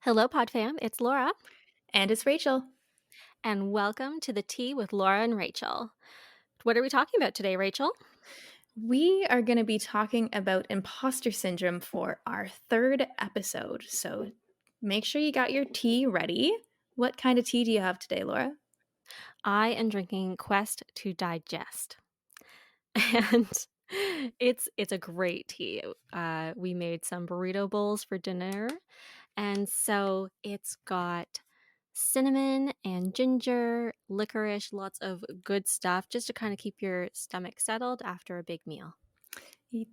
Hello, PodFam. It's Laura, And it's Rachel. and welcome to the Tea with Laura and Rachel. What are we talking about today, Rachel? We are going to be talking about imposter syndrome for our third episode. So make sure you got your tea ready. What kind of tea do you have today, Laura? I am drinking Quest to Digest, and it's a great tea. We made some burrito bowls for dinner, and so it's got cinnamon and ginger, licorice, lots of good stuff, just to kind of keep your stomach settled after a big meal.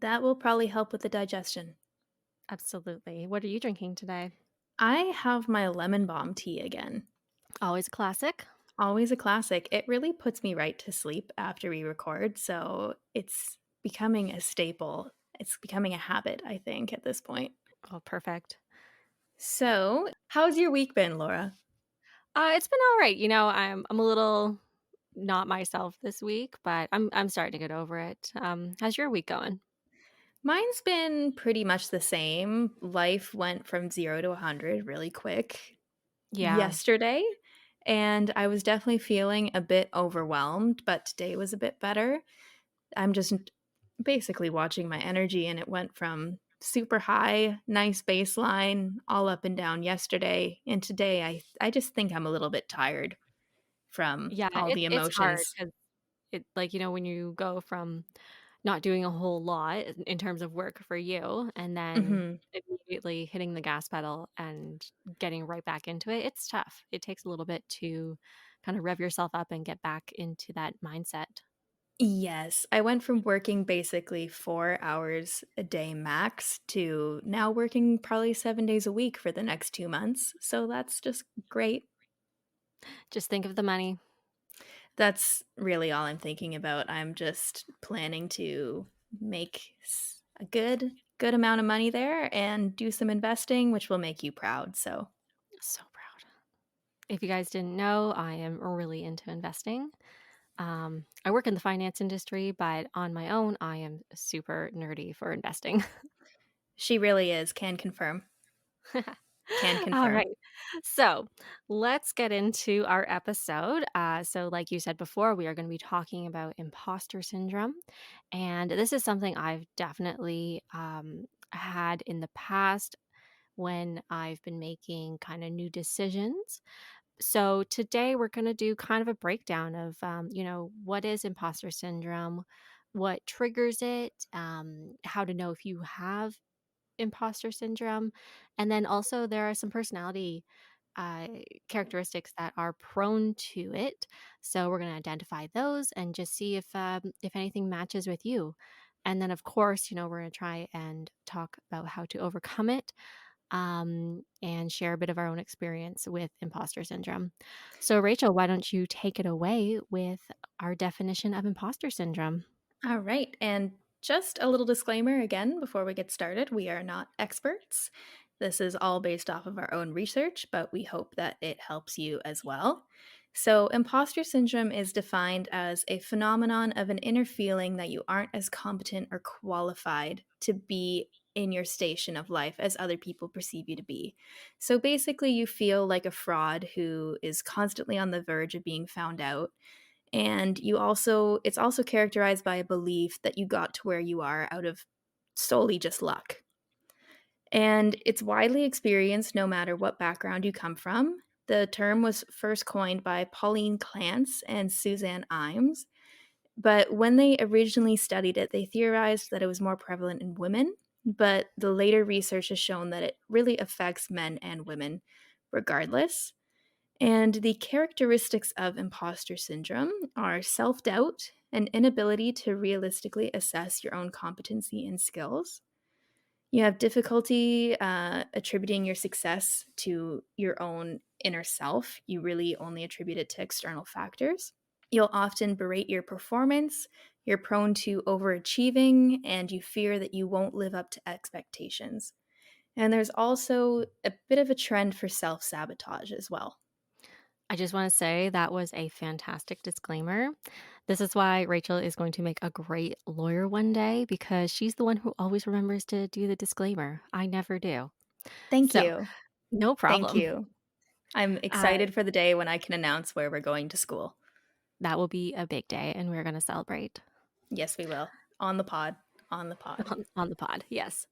That will probably help with the digestion. Absolutely. What are you drinking today? I have my lemon balm tea again. Always a classic. Always a classic. It really puts me right to sleep after we record. So it's becoming a staple. It's becoming a habit, I think, at this point. Oh, perfect. So, how's your week been, Laura? It's been all right. I'm a little not myself this week, but I'm starting to get over it. How's your week going? Mine's been pretty much the same. Life went from 0 to 100 really quick Yeah. yesterday, and I was definitely feeling a bit overwhelmed, but today was a bit better. I'm just basically watching my energy, and it went from super high, nice baseline, all up and down yesterday, and today I just think I'm a little bit tired from Yeah, all the it's hard emotions. because when you go from not doing a whole lot in terms of work for you and then Mhm. immediately hitting the gas pedal and getting right back into it, it's tough. It takes a little bit to kind of rev yourself up and get back into that mindset. Yes, I went from working basically 4 hours a day max to now working probably 7 days a week for the next 2 months, so that's just great. Just think of the money. That's really all I'm thinking about. I'm just planning to make a good amount of money there and do some investing, which will make you proud, so So proud. If you guys didn't know, I am really into investing. I work in the finance industry, but on my own, I am super nerdy for investing. she really is, can confirm, can All confirm. right. So let's get into our episode. Like you said before, we are going to be talking about imposter syndrome. And this is something I've definitely had in the past when I've been making kind of new decisions. So today we're going to do kind of a breakdown of, what is imposter syndrome, what triggers it, how to know if you have imposter syndrome, and then also there are some personality uh, characteristics that are prone to it. So we're going to identify those and just see if anything matches with you. And then, of course, we're going to try and talk about how to overcome it and share a bit of our own experience with imposter syndrome. So, Rachel, why don't you take it away with our definition of imposter syndrome? All right. And just a little disclaimer again before we get started, we are not experts. This is all based off of our own research, but we hope that it helps you as well. So, imposter syndrome is defined as a phenomenon of an inner feeling that you aren't as competent or qualified to be in your station of life as other people perceive you to be. So, basically, you feel like a fraud who is constantly on the verge of being found out, and it's also characterized by a belief that you got to where you are out of solely just luck. And it's widely experienced no matter what background you come from. The term was first coined by Pauline Clance and Suzanne Imes, but when they originally studied it, they theorized that it was more prevalent in women, but the later research has shown that it really affects men and women regardless. And the characteristics of imposter syndrome are self doubt, an inability to realistically assess your own competency and skills. You have difficulty attributing your success to your own inner self. You really only attribute it to external factors. You'll often berate your performance. You're prone to overachieving, and you fear that you won't live up to expectations. And there's also a bit of a trend for self sabotage as well. I just want to say that was a fantastic disclaimer. This is why Rachel is going to make a great lawyer one day because she's the one who always remembers to do the disclaimer. I never do. Thank So, you. No Thank problem. you. I'm Uh, excited for the day when I can announce where we're going to school. that will be a big day, and we're gonna celebrate Yes, we will. On the pod. On the pod. on the pod, yes.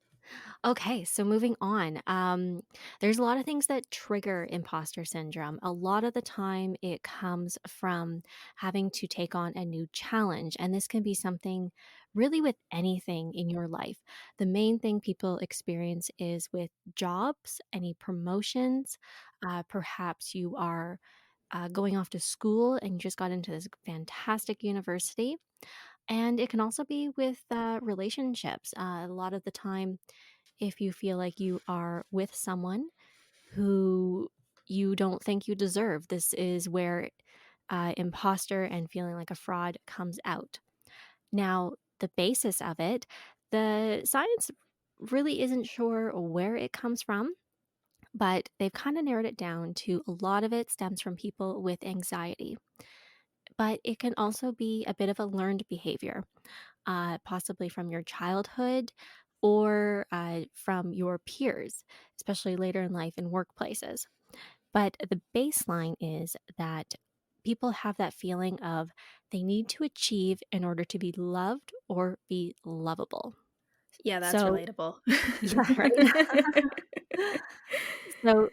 Okay, so moving on. There's a lot of things that trigger imposter syndrome. A lot of the time, it comes from having to take on a new challenge. And this can be something really with anything in your life. The main thing people experience is with jobs, any promotions. Perhaps you are going off to school and you just got into this fantastic university. And it can also be with relationships. A lot of the time, if you feel like you are with someone who you don't think you deserve. This is where imposter and feeling like a fraud comes out. Now, the basis of it, the science really isn't sure where it comes from, but they've kind of narrowed it down to a lot of it stems from people with anxiety. But it can also be a bit of a learned behavior, possibly from your childhood or from your peers, especially later in life in workplaces. But the baseline is that people have that feeling of they need to achieve in order to be loved or be lovable. Yeah, that's So, relatable. yeah, right. So,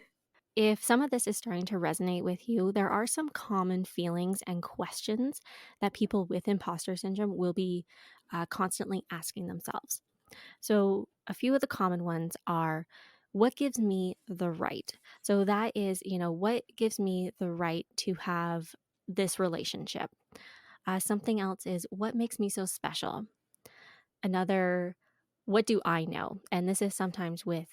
if some of this is starting to resonate with you, there are some common feelings and questions that people with imposter syndrome will be constantly asking themselves. So, a few of the common ones are what gives me the right? So, that is, what gives me the right to have this relationship? Something else is what makes me so special? Another, what do I know? And this is sometimes with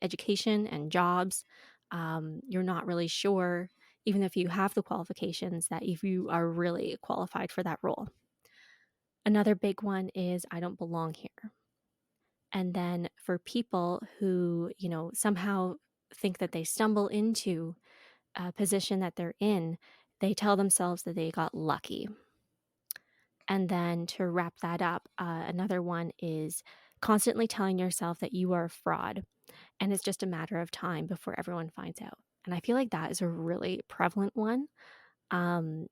education and jobs. You're not really sure, even if you have the qualifications, that if you are really qualified for that role. Another big one is I don't belong here. And then for people who, somehow think that they stumble into a position that they're in, they tell themselves that they got lucky. And then to wrap that up, another one is constantly telling yourself that you are a fraud and it's just a matter of time before everyone finds out. And I feel like that is a really prevalent one. Um,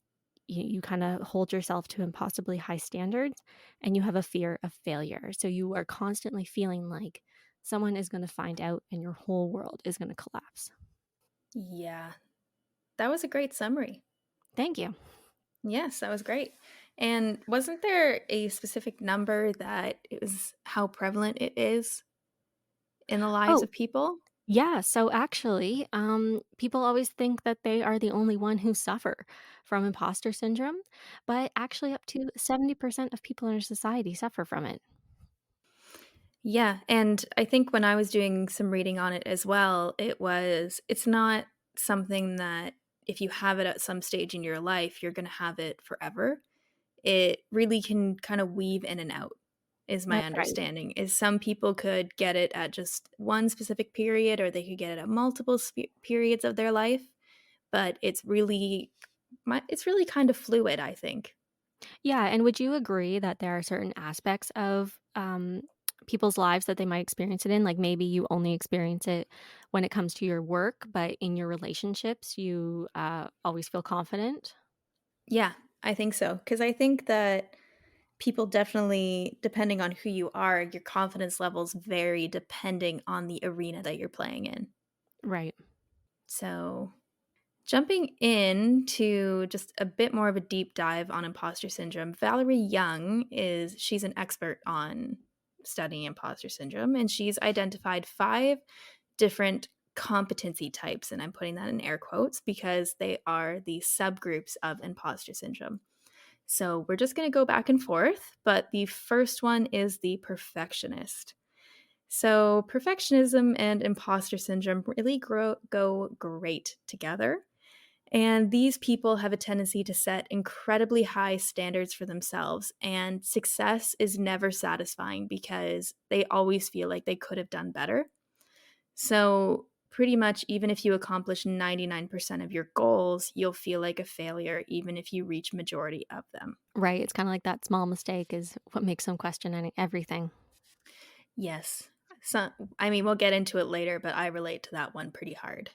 you kind of hold yourself to impossibly high standards and you have a fear of failure. So you are constantly feeling like someone is going to find out and your whole world is going to collapse. Yeah, that was a great summary. Thank you. Yes, that was great. And wasn't there a specific number that it was how prevalent it is in the lives Oh, of people? yeah. So actually, people always think that they are the only one who suffer from imposter syndrome, but actually, up to 70% of people in our society suffer from it. Yeah, and I think when I was doing some reading on it as well, it's not something that if you have it at some stage in your life, you're gonna have it forever. It really can kind of weave in and out, is my That's right. understanding. Is some people could get it at just one specific period or they could get it at multiple periods of their life, but it's really kind of fluid, I think. Yeah, and would you agree that there are certain aspects of, people's lives that they might experience it in? Like, maybe you only experience it when it comes to your work, but in your relationships, you, always feel confident? Yeah, I think so. Because I think that people definitely, depending on who you are, your confidence levels vary depending on the arena that you're playing in. Right. So, jumping into just a bit more of a deep dive on imposter syndrome, Valerie Young she's an expert on studying imposter syndrome, and she's identified 5 different competency types, and I'm putting that in air quotes because they are the subgroups of imposter syndrome. So we're just going to go back and forth, but the first one is the perfectionist. So perfectionism and imposter syndrome really go great together. And these people have a tendency to set incredibly high standards for themselves, and success is never satisfying because they always feel like they could have done better. So, pretty much, even if you accomplish 99% of your goals, you'll feel like a failure, even if you reach majority of them. Right, it's kinda like that small mistake is what makes them question everything. Yes. So, I mean, we'll get into it later, but I relate to that one pretty hard.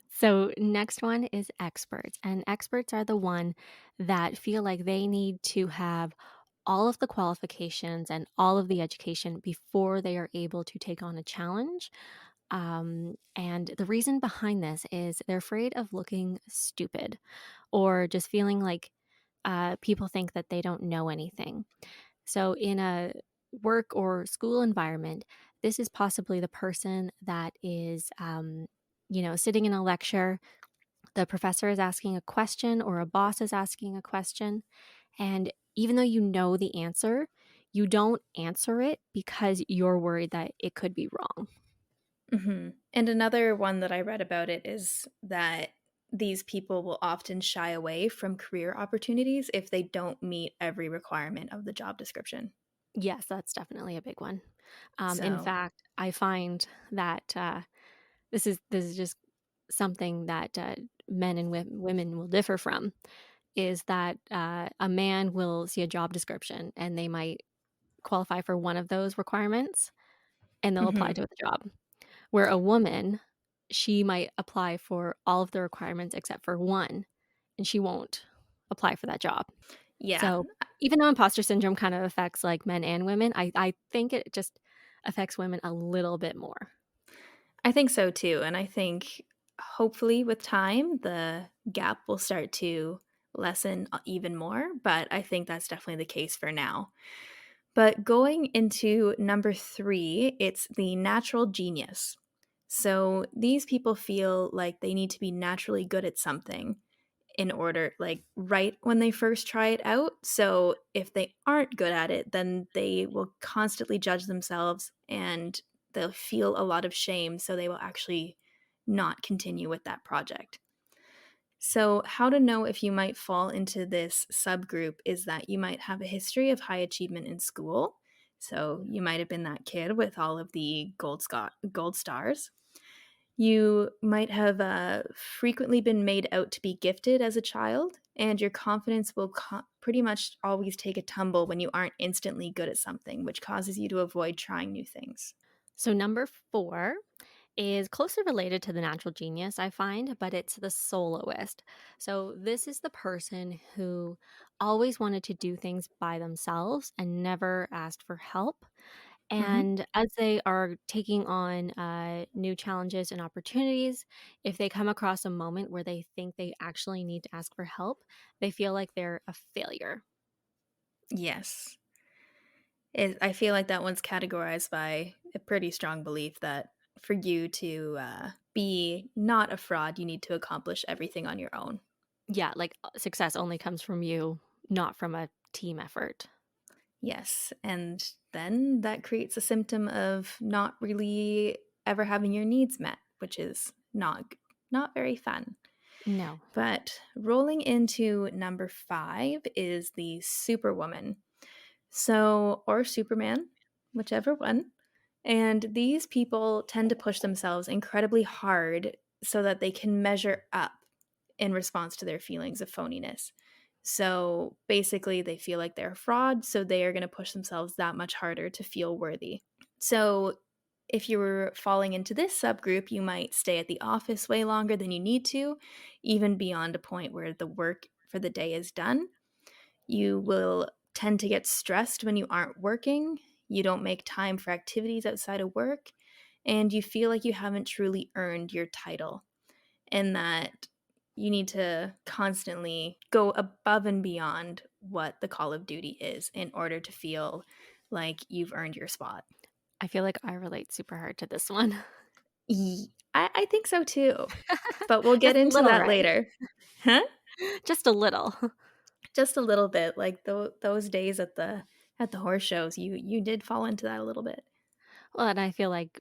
So, next one is experts. And experts are the one that feel like they need to have all of the qualifications and all of the education before they are able to take on a challenge. And the reason behind this is they're afraid of looking stupid or just feeling like people think that they don't know anything. So, in a work or school environment, this is possibly the person that is, sitting in a lecture. The professor is asking a question or a boss is asking a question. And even though you know the answer, you don't answer it because you're worried that it could be wrong. And another one that I read about it is that these people will often shy away from career opportunities if they don't meet every requirement of the job description. Yes, that's definitely a big one. In So, fact, I find that this is just something that men and women will differ from. Is that a man will see a job description and they might qualify for one of those requirements and they'll apply mhm. to the job. Where a woman, she might apply for all of the requirements except for one, and she won't apply for that job. Yeah, So, even though imposter syndrome kind of affects, like, men and women, I think it just affects women a little bit more. I think so too. And I think hopefully with time, the gap will start to lessen even more. But I think that's definitely the case for now. But going into number three, it's the natural genius. So these people feel like they need to be naturally good at something in order, like right when they first try it out. So if they aren't good at it, then they will constantly judge themselves and they'll feel a lot of shame. So they will actually not continue with that project. So, how to know if you might fall into this subgroup is that you might have a history of high achievement in school. So, you might have been that kid with all of the gold stars. You might have frequently been made out to be gifted as a child, and your confidence will pretty much always take a tumble when you aren't instantly good at something, which causes you to avoid trying new things. So, number 4 is closely related to the natural genius, I find, but it's the soloist. So, this is the person who always wanted to do things by themselves and never asked for help. Hmm. And as they are taking on new challenges and opportunities, if they come across a moment where they think they actually need to ask for help, they feel like they're a failure. Yes. I feel like that one's categorized by a pretty strong belief that for you to be not a fraud, you need to accomplish everything on your own. Yeah, like success only comes from you, not from a team effort. Yes. And then that creates a symptom of not really ever having your needs met, which is not very fun. No. But rolling into number 5 is the superwoman. So, or Superman, whichever one. And these people tend to push themselves incredibly hard so that they can measure up in response to their feelings of phoniness. So basically, they feel like they're a fraud, so they are going to push themselves that much harder to feel worthy. So if you were falling into this subgroup, you might stay at the office way longer than you need to, even beyond a point where the work for the day is done. You will tend to get stressed when you aren't working. You don't make time for activities outside of work. And you feel like you haven't truly earned your title, and that you need to constantly go above and beyond what the call of duty is in order to feel like you've earned your spot. I feel like I relate super hard to this one. I think so too, but we'll get Just a into little, that right? later. Huh? Just a little. Just a little bit, like those days at the horse shows, you did fall into that a little bit. Well, and I feel like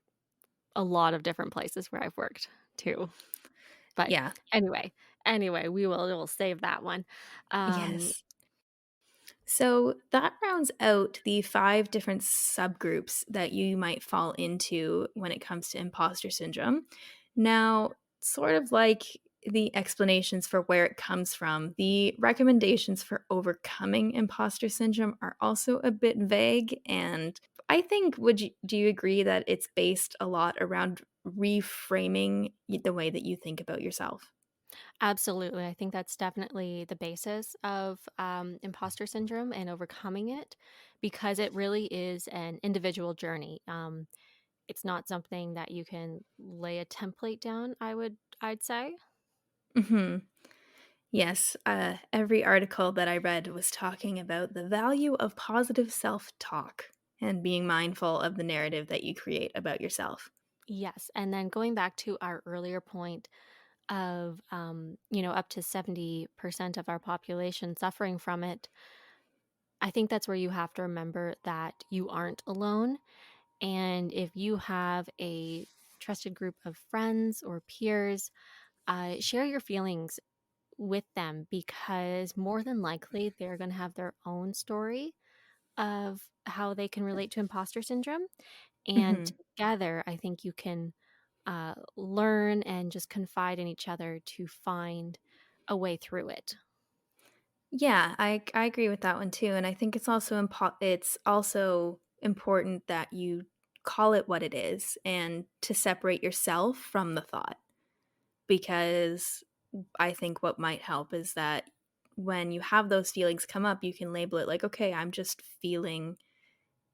a lot of different places where I've worked too. But Yeah. anyway, we'll save that one. Um, Yes. So that rounds out the 5 different subgroups that you might fall into when it comes to imposter syndrome. Now, sort of like the explanations for where it comes from, the recommendations for overcoming imposter syndrome are also a bit vague. And I think would you do you agree that it's based a lot around reframing the way that you think about yourself? Absolutely. I think that's definitely the basis of imposter syndrome and overcoming it because it really is an individual journey. It's not something that you can lay a template down, I'd say. Mhm. Yes, every article that I read was talking about the value of positive self-talk and being mindful of the narrative that you create about yourself. Yes. And then going back to our earlier point of, up to 70% of our population suffering from it, I think that's where you have to remember that you aren't alone. And if you have a trusted group of friends or peers, share your feelings with them because more than likely they're going to have their own story of how they can relate to imposter syndrome. And Mhm. together, I think you can learn and just confide in each other to find a way through it. Yeah, I agree with that one too, and I think it's also important that you call it what it is and to separate yourself from the thought, because I think what might help is that when you have those feelings come up, you can label it like, "Okay, I'm just feeling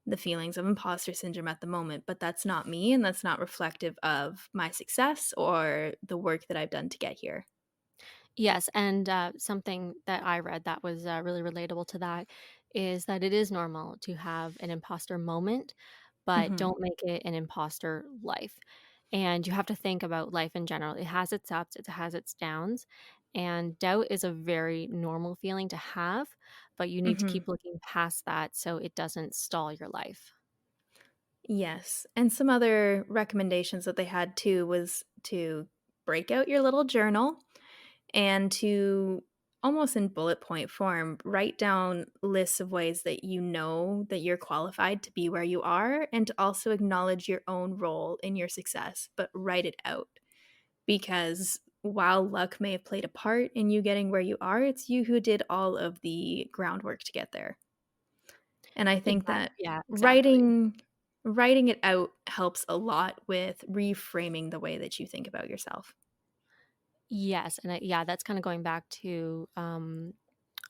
the feelings of imposter syndrome at the moment, but that's not me and that's not reflective of my success or the work that I've done to get here." Yes, and something that I read that was really relatable to that is that it is normal to have an imposter moment, but Mhm. don't make it an imposter life. And you have to think about life in general. It has its ups, it has its downs, and doubt is a very normal feeling to have, but you need to Mhm. keep looking past that so it doesn't stall your life. Yes, and some other recommendations that they had too was to break out your little journal and to almost in bullet point form write down lists of ways that you know that you're qualified to be where you are and to also acknowledge your own role in your success, but write it out because while luck may have played a part in you getting where you are, it's you who did all of the groundwork to get there. And I think that Yeah, exactly. writing it out helps a lot with reframing the way that you think about yourself. Yes, and yeah, that's kind of going back to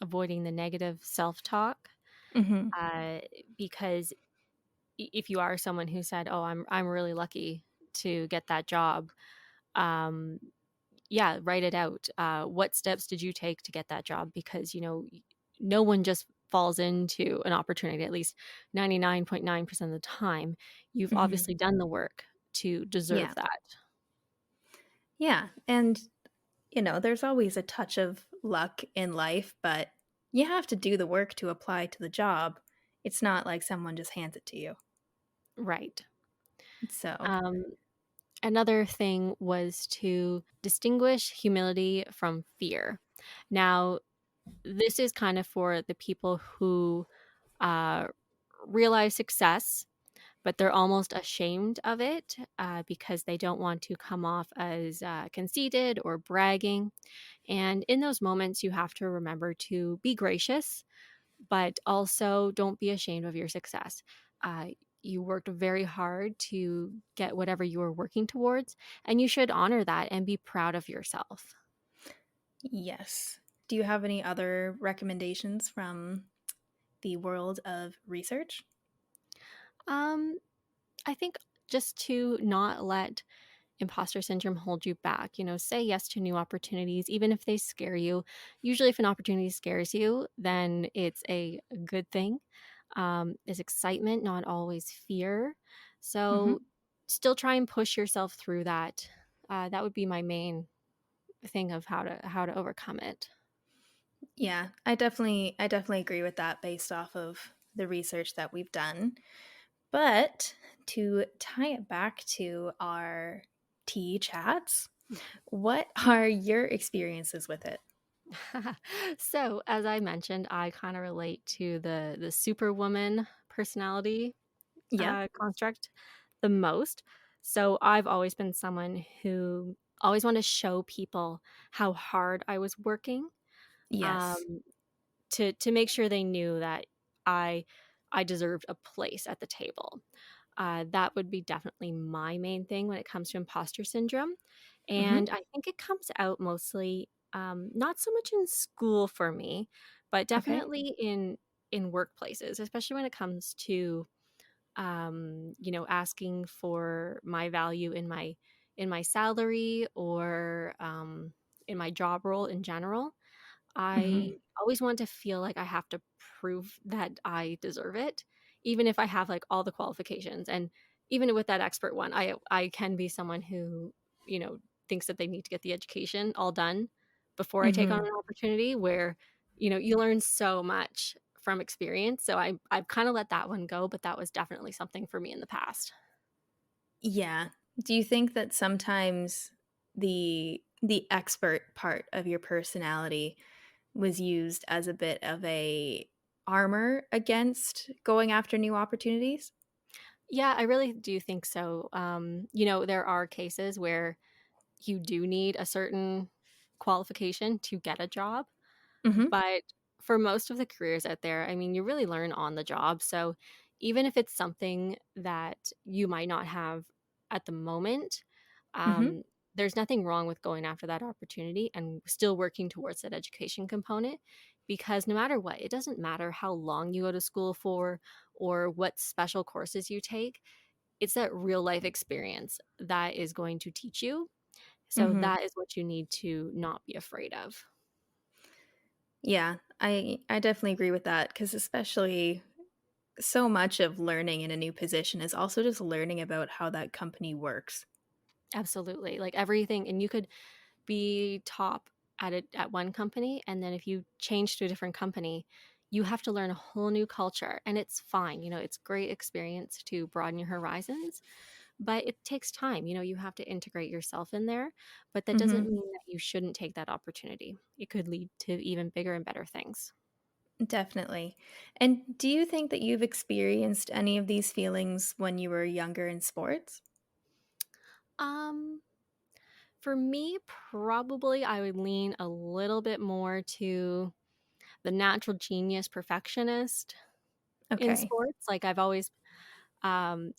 avoiding the negative self-talk Mhm. uh, because if you are someone who said, "Oh, I'm really lucky to get that job," um, yeah, write it out. What steps did you take to get that job? Because no one just falls into an opportunity. At least 99.9% of the time, you've Mhm. obviously done the work to Yeah. deserve that. Yeah, and, there's always a touch of luck in life, but you have to do the work to apply to the job. It's not like someone just hands it to you. Right. So Um, Another thing was to distinguish humility from fear. Now, this is kind of for the people who uh, realize success, but they're almost ashamed of it because they don't want to come off as conceited or bragging. And in those moments, you have to remember to be gracious, but also don't be ashamed of your success. Uh, you worked very hard to get whatever you were working towards, and you should honor that and be proud of yourself. yes. Do you have any other recommendations from the world of research? Um, I think just to not let imposter syndrome hold you back. Say yes to new opportunities, even if they scare you. Usually, if an opportunity scares you, then it's a good thing. Is excitement, not always fear. So, Mhm. still try and push yourself through that. That would be my main thing of how to overcome it. Yeah, I definitely agree with that based off of the research that we've done. But to tie it back to our tea chats, what are your experiences with it? So, as I mentioned, I kind of relate to the superwoman personality Yeah. construct the most. So I've always been someone who always wanted to show people how hard I was working, Yes. um, to make sure they knew that I I deserved a place at the table. That would be definitely my main thing when it comes to imposter syndrome. Mhm. And I think it comes out mostly, not so much in school for me, but Okay. definitely in workplaces, especially when it comes to asking for my value in my salary or in my job role in general. I Mhm. always want to feel like I have to prove that I deserve it, even if I have, like, all the qualifications, and even with that expert one, I can be someone who, you know, thinks that they need to get the education all done before I take on Mhm. an opportunity where, you learn so much from experience, so I've kinda let that one go, but that was definitely something for me in the past. Yeah. Do you think that sometimes the expert part of your personality was used as a bit of a armor against going after new opportunities? Yeah, I really do think so. There are cases where you do need a certain qualification to get a job, Mhm. but for most of the careers out there, I mean, you really learn on the job. So even if it's something that you might not have at the moment, Mhm. um, there's nothing wrong with going after that opportunity and still working towards that education component because no matter what, it doesn't matter how long you go to school for or what special courses you take. It's that real life experience that is going to teach you. So Mhm. that is what you need to not be afraid of. Yeah, I definitely agree with that because especially so much of learning in a new position is also just learning about how that company works. Absolutely. Like everything, and you could be top at it at one company, and then if you change to a different company, you have to learn a whole new culture, and it's fine. It's great experience to broaden your horizons, but it takes time. You have to integrate yourself in there, but that doesn't Mhm. mean that you shouldn't take that opportunity. It could lead to even bigger and better things. Definitely. And do you think that you've experienced any of these feelings when you were younger in sports? Um For me, probably I would lean a little bit more to the natural genius perfectionist in Okay. sports. Like I've always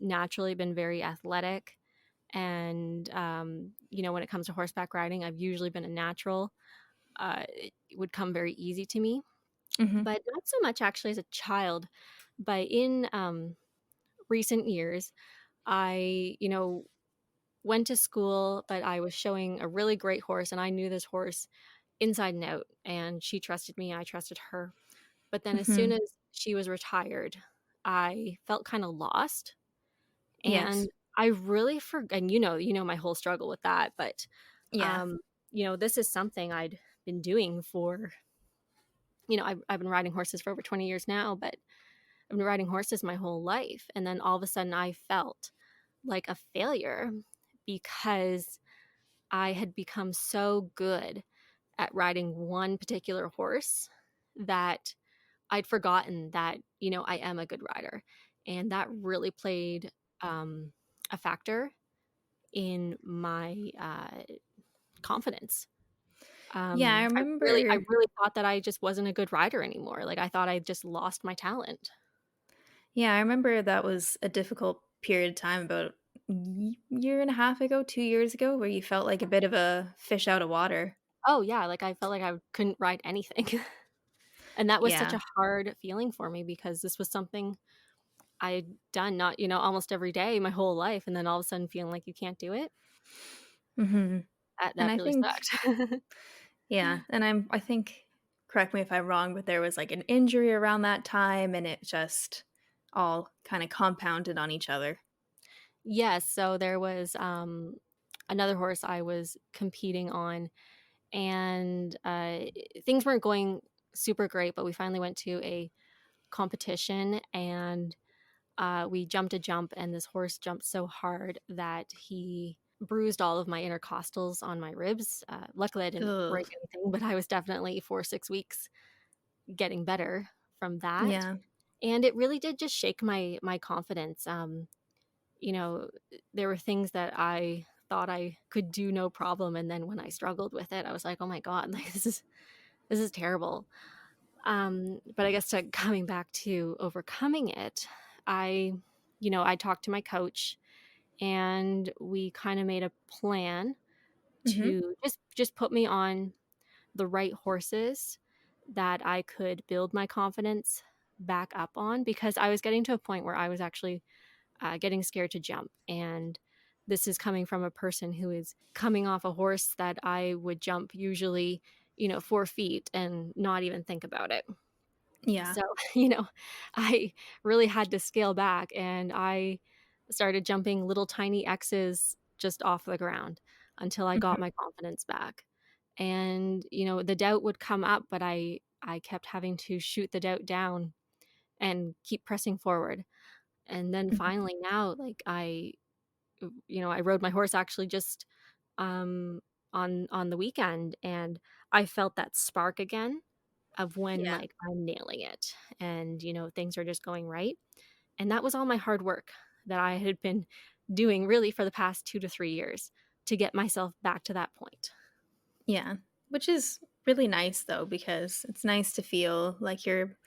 naturally been very athletic. And, when it comes to horseback riding, I've usually been a natural. It would come very easy to me, Mhm. but not so much actually as a child. But in recent years, I went to school, but I was showing a really great horse, and I knew this horse inside and out, and she trusted me, I trusted her. But then as soon Mhm. as she was retired, I felt kinda lost, Yes. and I really and you know my whole struggle with that, but, Yeah. um, this is something I'd been doing for I've been riding horses for over 20 years now, but I've been riding horses my whole life, and then all of a sudden I felt like a failure because I had become so good at riding one particular horse that I'd forgotten that, I am a good rider. And that really played a factor in my confidence. Yeah, I I remember. really thought that I just wasn't a good rider anymore. Like I thought I just lost my talent. Yeah, I remember that was a difficult period of time about year and a half ago, 2 years ago, where you felt like a bit of a fish out of water. Oh yeah, like I felt like I couldn't ride anything. And that was such Yeah. a hard feeling for me because this was something I'd done not, almost every day my whole life, and then all of a sudden feeling like you can't do it, Mhm. that And that I really think sucked. yeah, and I think correct me if I'm wrong, but there was, like, an injury around that time, and it just all kinda compounded on each other. Yes, so there was, another horse I was competing on, and, things weren't going super great, but we finally went to a competition, and, we jumped a jump, and this horse jumped so hard that he bruised all of my intercostals on my ribs. Luckily, I didn't Ugh. break anything, but I was definitely for 6 weeks getting better from that, Yeah. and it really did just shake my confidence. You know, there were things that I thought I could do no problem, and then when I struggled with it, I was like, "Oh my god, like, this is terrible." But I guess to coming back to overcoming it, I, I talked to my coach and we kind of made a plan Mhm. to just put me on the right horses that I could build my confidence back up on because I was getting to a point where I was actually getting scared to jump. And this is coming from a person who is coming off a horse that I would jump usually, 4 feet and not even think about it. Yeah. So, you know, I really had to scale back and I started jumping little tiny X's just off the ground until I got Mhm. my confidence back. And, the doubt would come up, but I kept having to shoot the doubt down and keep pressing forward. And then Mhm. finally now, like I rode my horse actually just um on the weekend and I felt that spark again of when, Yeah. like, I'm nailing it and, things are just going right, and that was all my hard work that I had been doing really for the past 2 to 3 years to get myself back to that point. Yeah. Which is really nice though, because it's nice to feel like you're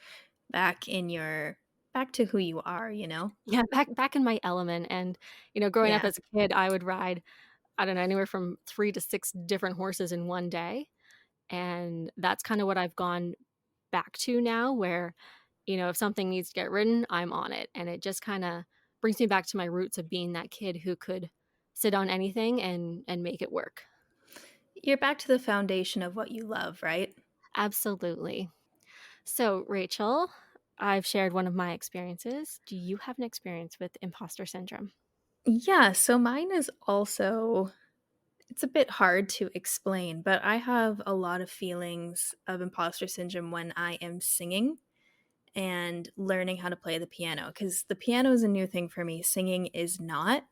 back to who you are, you know? Yeah, back in my element, and, growing up Yeah. as a kid, I would ride, I don't know, anywhere from 3 to 6 different horses in one day, and that's kinda what I've gone back to now where, if something needs to get ridden, I'm on it, and it just kinda brings me back to my roots of being that kid who could sit on anything and make it work. You're back to the foundation of what you love, right? Absolutely. So, Rachel, I've shared one of my experiences. Do you have an experience with imposter syndrome? Yeah, so mine is also it's a bit hard to explain, but I have a lot of feelings of imposter syndrome when I am singing and learning how to play the piano because the piano is a new thing for me. Singing is not,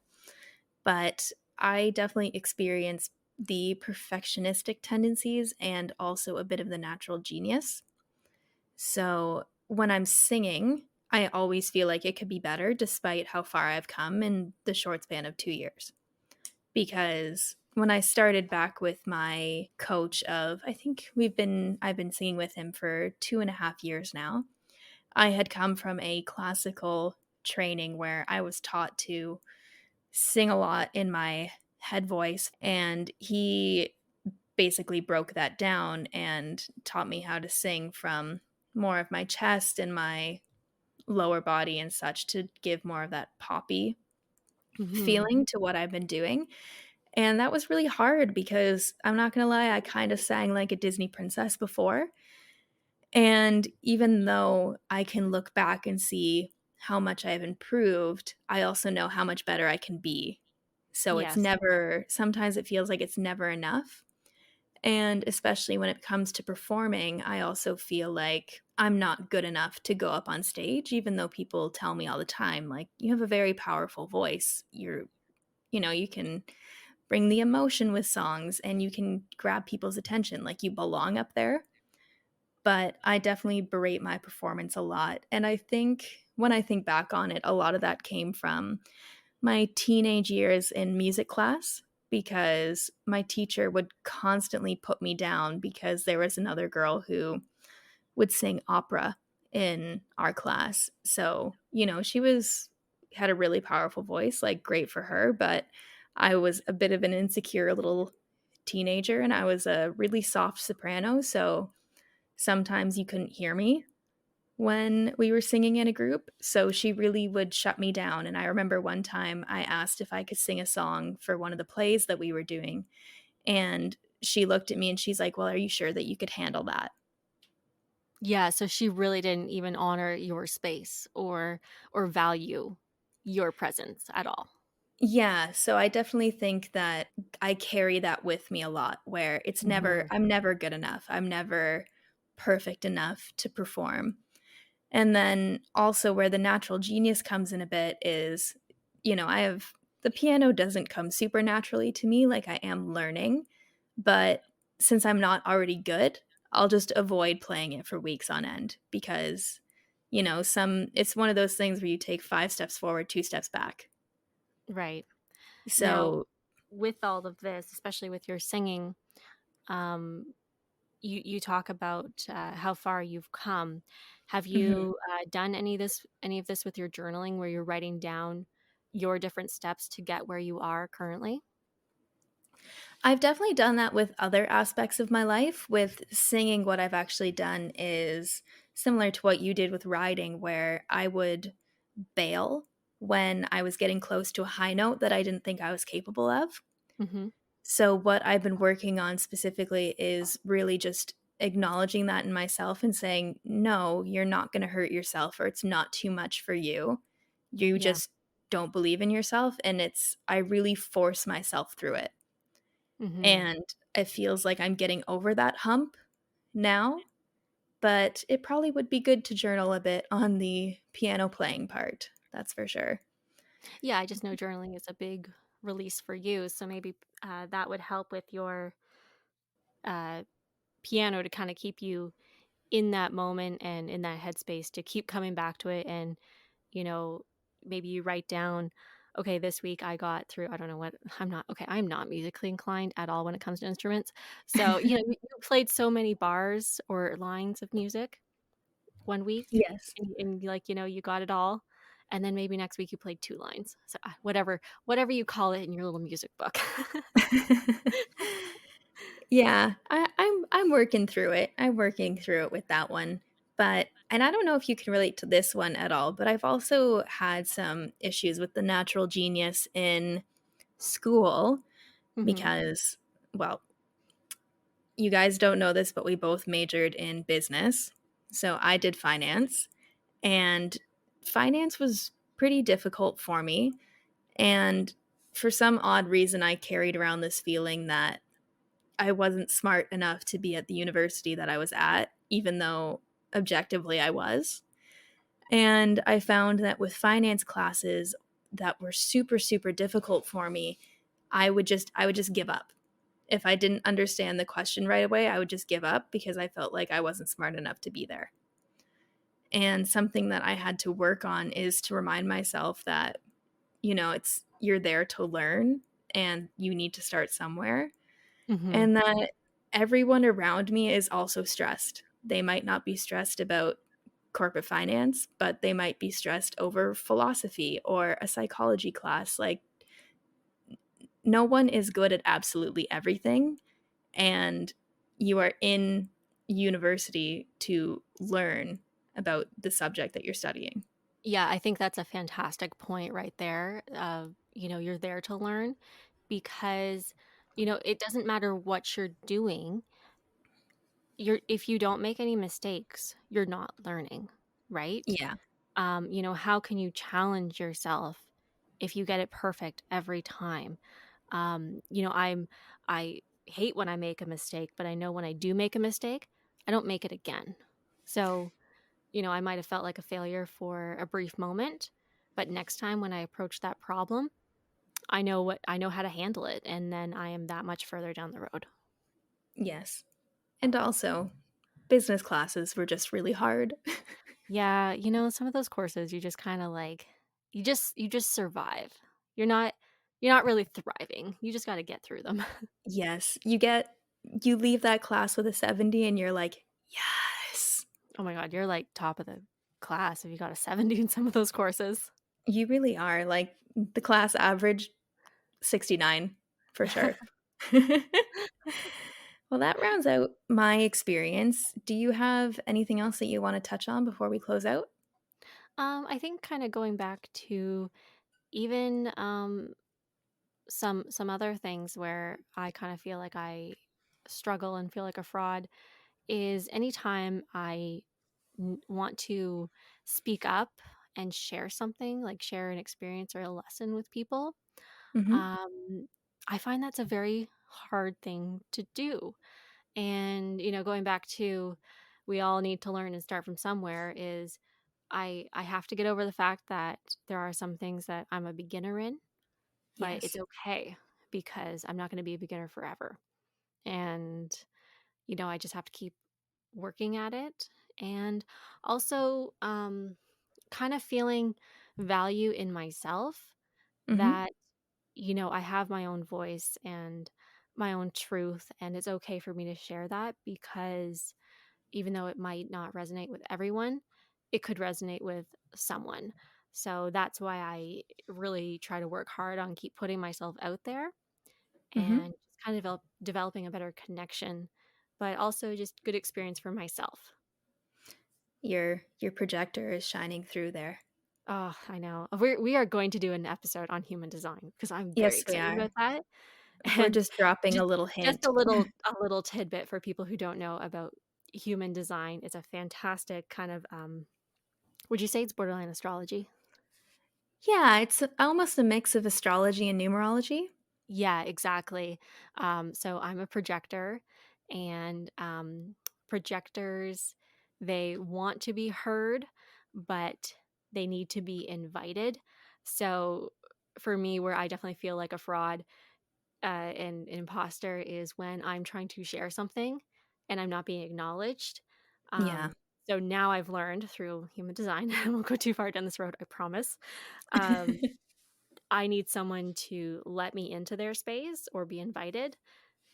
but I definitely experience the perfectionistic tendencies and also a bit of the natural genius. So when I'm singing, I always feel like it could be better despite how far I've come in the short span of 2 years. Because when I started back with my coach of I think I've been singing with him for 2.5 years now. I had come from a classical training where I was taught to sing a lot in my head voice, and he basically broke that down and taught me how to sing from more of my chest and my lower body and such to give more of that poppy Mhm. feeling to what I've been doing. And that was really hard because I'm not gonna lie, I kinda sang like a Disney princess before. And even though I can look back and see how much I've improved, I also know how much better I can be. So it's Yes. never sometimes it feels like it's never enough. And especially when it comes to performing, I also feel like I'm not good enough to go up on stage, even though people tell me all the time, like, you have a very powerful voice. You can bring the emotion with songs and you can grab people's attention, like, you belong up there. But I definitely berate my performance a lot. And I think when I think back on it, a lot of that came from my teenage years in music class because my teacher would constantly put me down because there was another girl who would sing opera in our class. So, she had a really powerful voice, like great for her, but I was a bit of an insecure little teenager and I was a really soft soprano, so sometimes you couldn't hear me when we were singing in a group, so she really would shut me down, and I remember one time I asked if I could sing a song for one of the plays that we were doing, and she looked at me and she's like, "Well, are you sure that you could handle that?" Yeah, so she really didn't even honor your space or value your presence at all. Yeah, so I definitely think that I carry that with me a lot where Mhm. I'm never good enough. I'm never perfect enough to perform. And then also where the natural genius comes in a bit is, I have the piano doesn't come super naturally to me, like I am learning, but since I'm not already good, I'll just avoid playing it for weeks on end because, some it's one of those things where you take 5 steps forward, 2 steps back. Right. Now, So, with all of this, especially with your singing, um, you talk about, how far you've come. Have Mhm. you, done any of this with your journaling where you're writing down your different steps to get where you are currently? I've definitely done that with other aspects of my life. With singing, what I've actually done is similar to what you did with writing, where I would bail when I was getting close to a high note that I didn't think I was capable of. Mhm. So, what I've been working on specifically is really just acknowledging that in myself and saying, no, you're not going to hurt yourself, or it's not too much for you. You Yeah. just don't believe in yourself. And I really force myself through it. Mhm. And it feels like I'm getting over that hump now, but it probably would be good to journal a bit on the piano playing part. That's for sure. Yeah, I just know journaling is a big release for you, so maybe, that would help with your, uh, piano to kinda keep you in that moment and in that headspace to keep coming back to it and, you know, maybe you write down, "Okay, this week I got through" I don't know what I'm not musically inclined at all when it comes to instruments. So, you played so many bars or lines of music one week Yes. and, like, you got it all, and then maybe next week you played 2 lines. So, whatever you call it in your little music book. Yeah, I'm working through it. I'm working through it with that one. But and I don't know if you can relate to this one at all, but I've also had some issues with the natural genius in school Mhm. because, well, you guys don't know this, but we both majored in business. So I did finance, and finance was pretty difficult for me. And for some odd reason, I carried around this feeling that I wasn't smart enough to be at the university that I was at, even though objectively I was. And I found that with finance classes that were super, super difficult for me, I would just give up. If I didn't understand the question right away, I would just give up because I felt like I wasn't smart enough to be there. And something that I had to work on is to remind myself that, it's you're there to learn and you need to start somewhere, Mhm. and that everyone around me is also stressed. They might not be stressed about corporate finance, but they might be stressed over philosophy or a psychology class. Like, no one is good at absolutely everything, and you are in university to learn about the subject that you're studying. Yeah, I think that's a fantastic point right there. You're there to learn because, it doesn't matter what you're doing. If you don't make any mistakes, you're not learning, right? Yeah. How can you challenge yourself if you get it perfect every time? I hate when I make a mistake, but I know when I do make a mistake, I don't make it again. So, I might have felt like a failure for a brief moment, but next time when I approach that problem, I know how to handle it, and then I am that much further down the road. Yes. And also, business classes were just really hard. Yeah, some of those courses you just kind of like you just survive. You're not you're not really thriving. You just got to get through them. Yes. You leave that class with a 70 and you're like, "Yes." Oh my god, you're like top of the class if you got a 70 in some of those courses. You really are, like, the class average 69 for sure. Well, that rounds out my experience. Do you have anything else that you wanna touch on before we close out? I think kind of going back to even some other things where I kind of feel like I struggle and feel like a fraud is anytime I want to speak up and share something, like share an experience or a lesson with people. Mhm. um, I find that's a very hard thing to do. And going back to we all need to learn and start from somewhere is I have to get over the fact that there are some things that I'm a beginner in, but it's Yes. okay because I'm not going to be a beginner forever. And I just have to keep working at it. And also kind of feeling value in myself Mhm. that I have my own voice and my own truth, and it's okay for me to share that because even though it might not resonate with everyone, it could resonate with someone. So that's why I really try to work hard on keep putting myself out there Mhm. and just kind of developing a better connection, but also just good experience for myself. Your projector is shining through there. Oh, I know. We are going to do an episode on human design because I'm very Yes, we excited are. about that. We're And just dropping a just little just hint. a little tidbit for people who don't know about human design. It's a fantastic kind of, would you say it's borderline astrology? Yeah, it's almost a mix of astrology and numerology. Yeah, exactly. So I'm a projector, and projectors, they want to be heard, but they need to be invited. So for me, where I definitely feel like a fraud and an imposter is when I'm trying to share something and I'm not being acknowledged. Yeah. So now I've learned through human design, I won't go too far down this road, I promise. Um, I need someone to let me into their space or be invited,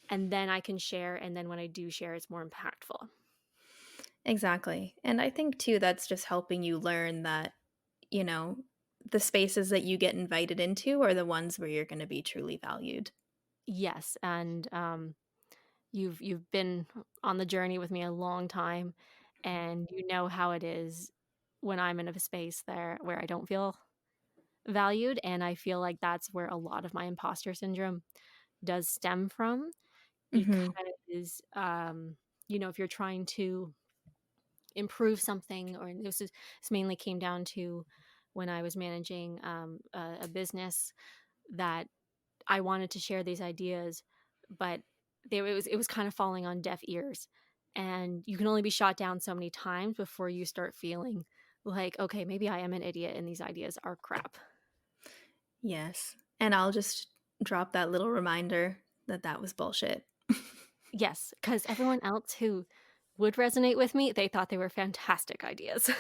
and then I can share, and then when I do share, it's more impactful. Exactly. And I think too that's just helping you learn that, you know, the spaces that you get invited into are the ones where you're gonna be truly valued. Yes, and, you've been on the journey with me a long time, and you know how it is when I'm in a space there where I don't feel valued, and I feel like that's where a lot of my imposter syndrome does stem from Mhm. because, if you're trying to improve something, or this mainly came down to when I was managing a business that I wanted to share these ideas, but it was kind of falling on deaf ears, and you can only be shot down so many times before you start feeling like, okay, maybe I am an idiot and these ideas are crap. Yes. And I'll just drop that little reminder that that was bullshit. Yes, because everyone else who would resonate with me, they thought they were fantastic ideas.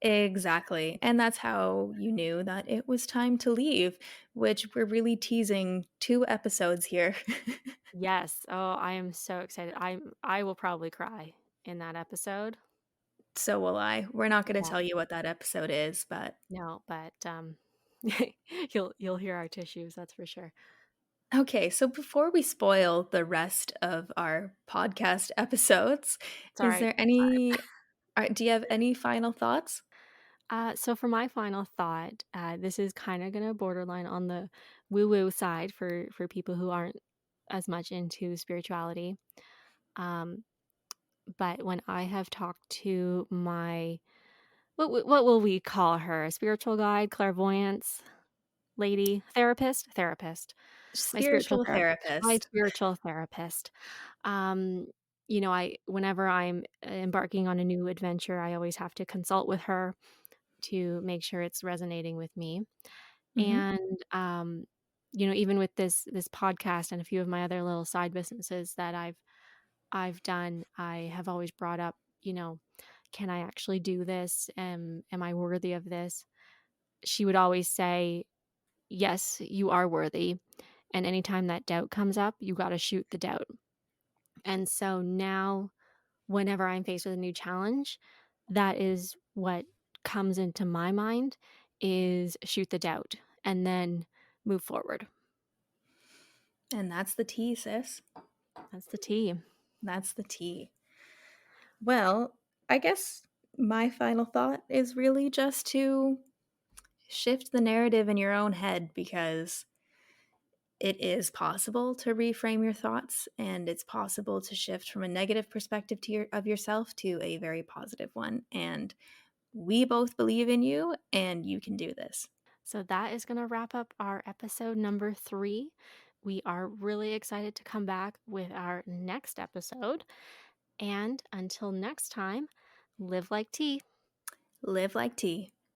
Exactly. And that's how you knew that it was time to leave, which we're really teasing 2 episodes here. Yes. Oh, I am so excited. I will probably cry in that episode. So will I. We're not gonna Yeah. tell you what that episode is, but No, but you'll hear our tissues, that's for sure. okay, so before we spoil the rest of our podcast episodes, It's all is right. there any do you have any final thoughts? So for my final thought, this is kind of gonna borderline on the woo-woo side for people who aren't as much into spirituality. Um, but when I have talked to my what will we call her? A spiritual guide, clairvoyance lady, therapist, my spiritual Spiritual therapist, my therapist. spiritual therapist. Um, I whenever I'm embarking on a new adventure, I always have to consult with her to make sure it's resonating with me. Mhm. And even with this podcast and a few of my other little side businesses that I've done, I have always brought up, can I actually do this? Am I worthy of this? She would always say, yes, you are worthy. And anytime that doubt comes up, you got to shoot the doubt. And so now, whenever I'm faced with a new challenge, that is what comes into my mind is shoot the doubt and then move forward. And that's the tea, sis. That's the tea. That's the tea. Well, I guess my final thought is really just to shift the narrative in your own head because it is possible to reframe your thoughts and it's possible to shift from a negative perspective of yourself to a very positive one, and we both believe in you and you can do this. So that is going to wrap up our episode number 3. We are really excited to come back with our next episode. And until next time, live like tea. Live like tea.